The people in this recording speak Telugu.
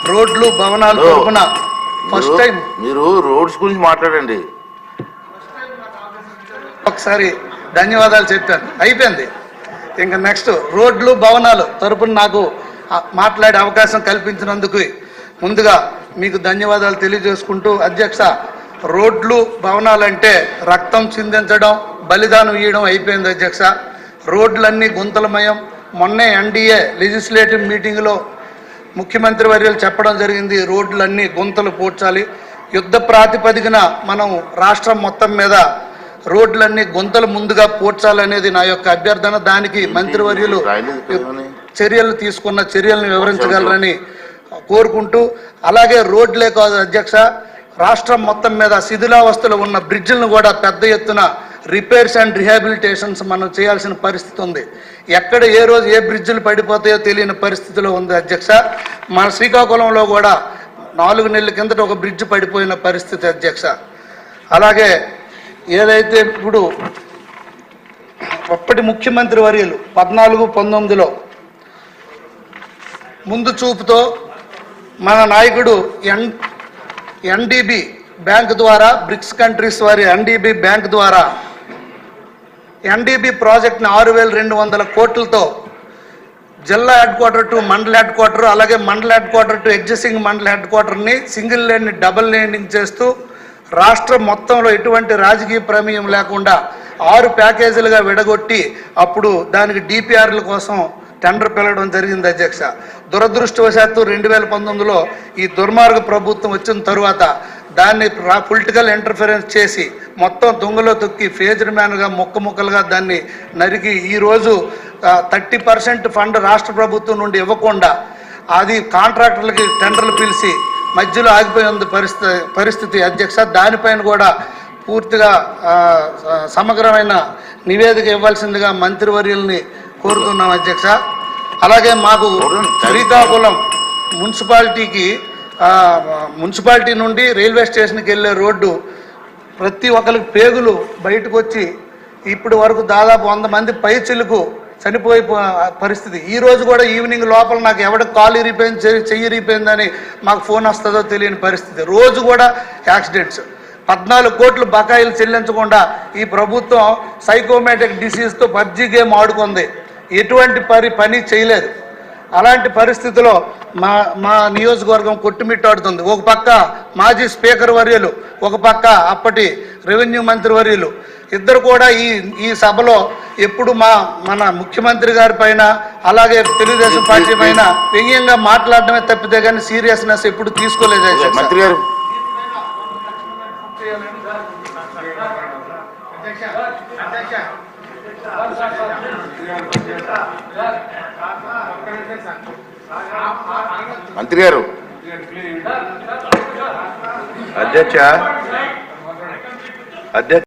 రోడ్లు భవనాలు తరపున ఫస్ట్ టైం మీరు రోడ్స్ గురించి మాట్లాడండి. ఒకసారి ధన్యవాదాలు చెప్పాను, అయిపోయింది. ఇంకా నెక్స్ట్ రోడ్లు భవనాలు తరపున నాకు మాట్లాడే అవకాశం కల్పించినందుకు ముందుగా మీకు ధన్యవాదాలు తెలియజేసుకుంటూ, అధ్యక్ష, రోడ్లు భవనాలంటే రక్తం చిందించడం, బలిదానం ఇవ్వడం అయిపోయింది అధ్యక్ష. రోడ్లన్నీ గుంతలమయం. మొన్నే ఎన్డీఏ లెజిస్లేటివ్ మీటింగ్లో ముఖ్యమంత్రి వర్యులు చెప్పడం జరిగింది, రోడ్లన్నీ గుంతలు పూడ్చాలి. యుద్ధ ప్రాతిపదికన మనం రాష్ట్రం మొత్తం మీద రోడ్లన్నీ గుంతలు ముందుగా పూడ్చాలనేది నా యొక్క అభ్యర్థన. దానికి మంత్రివర్యులు చర్యలు తీసుకున్న చర్యలను వివరించగలరని కోరుకుంటూ, అలాగే రోడ్లే కాదు అధ్యక్ష, రాష్ట్రం మొత్తం మీద శిథిలావస్థలో ఉన్న బ్రిడ్జిలను కూడా పెద్ద ఎత్తున రిపేర్స్ అండ్ రిహాబిలిటేషన్స్ మనం చేయాల్సిన పరిస్థితి ఉంది. ఎక్కడ ఏ రోజు ఏ బ్రిడ్జిలు పడిపోతాయో తెలియని పరిస్థితిలో ఉంది అధ్యక్ష. మన శ్రీకాకుళంలో కూడా 4 నెలల కిందట ఒక బ్రిడ్జ్ పడిపోయిన పరిస్థితి అధ్యక్ష. అలాగే ఏదైతే ఇప్పుడు అప్పటి ముఖ్యమంత్రి వర్యులు 14-19లో ముందు చూపుతో మన నాయకుడు ఎన్డీబీ బ్యాంక్ ద్వారా, బ్రిక్స్ కంట్రీస్ వారి ఎన్డీబీ బ్యాంక్ ద్వారా ఎన్డీబీ ప్రాజెక్ట్ని 6,200 కోట్లతో జిల్లా హెడ్ క్వార్టర్ టు మండల హెడ్ క్వార్టర్, అలాగే మండల హెడ్ క్వార్టర్ టు ఎగ్జిస్టింగ్ మండల హెడ్ క్వార్టర్ని సింగిల్ లేన్ని డబుల్ లేనింగ్ చేస్తూ రాష్ట్రం మొత్తంలో ఎటువంటి రాజకీయ ప్రమేయం లేకుండా 6 ప్యాకేజీలుగా విడగొట్టి అప్పుడు దానికి డిపిఆర్ల కోసం టెండర్ పిలవడం జరిగింది అధ్యక్ష. దురదృష్టవశాత్తు 2019లో ఈ దుర్మార్గ ప్రభుత్వం వచ్చిన తరువాత దాన్ని పొలిటికల్ ఇంటర్ఫరెన్స్ చేసి మొత్తం దొంగలో తొక్కి ఫేజ్డ్ మ్యాన్గా ముక్కలుగా దాన్ని నరికి ఈరోజు 30% ఫండ్ రాష్ట్ర ప్రభుత్వం నుండి ఇవ్వకుండా అది కాంట్రాక్టర్లకి టెండర్లు పిలిచి మధ్యలో ఆగిపోయింది పరిస్థితి అధ్యక్ష. దానిపైన కూడా పూర్తిగా సమగ్రమైన నివేదిక ఇవ్వాల్సిందిగా మంత్రివర్యుల్ని కోరుతున్నాం అధ్యక్ష. అలాగే మాకు శ్రీకాకుళం మున్సిపాలిటీ నుండి రైల్వే స్టేషన్కి వెళ్ళే రోడ్డు ప్రతి ఒక్కరికి పేగులు బయటకు వచ్చి ఇప్పటి వరకు దాదాపు 100 మంది పైచిలకు చనిపోయే పరిస్థితి. ఈరోజు కూడా ఈవినింగ్ లోపల నాకు ఎవరికి కాలు ఇరిపోయింది, చెయ్యి ఇరిపోయిందని మాకు ఫోన్ వస్తుందో తెలియని పరిస్థితి. రోజు కూడా యాక్సిడెంట్స్. 14 కోట్లు బకాయిలు చెల్లించకుండా ఈ ప్రభుత్వం సైకోమేటిక్ డిసీజ్తో పబ్జీ గేమ్ ఆడుకుంది, ఎటువంటి పని చేయలేదు. అలాంటి పరిస్థితిలో మా నియోజకవర్గం కొట్టుమిట్టాడుతుంది. ఒక పక్క మాజీ స్పీకర్ వర్యులు, ఒక పక్క అప్పటి రెవెన్యూ మంత్రి వర్యులు ఇద్దరు కూడా ఈ సభలో ఎప్పుడు మన ముఖ్యమంత్రి గారి పైన అలాగే తెలుగుదేశం పార్టీ పైన వ్యంగ్యంగా మాట్లాడడమే తప్పితే కానీ సీరియస్నెస్ ఎప్పుడు తీసుకోలేదు మంత్రి గారు. మంత్రి గారు, అధ్యక్ష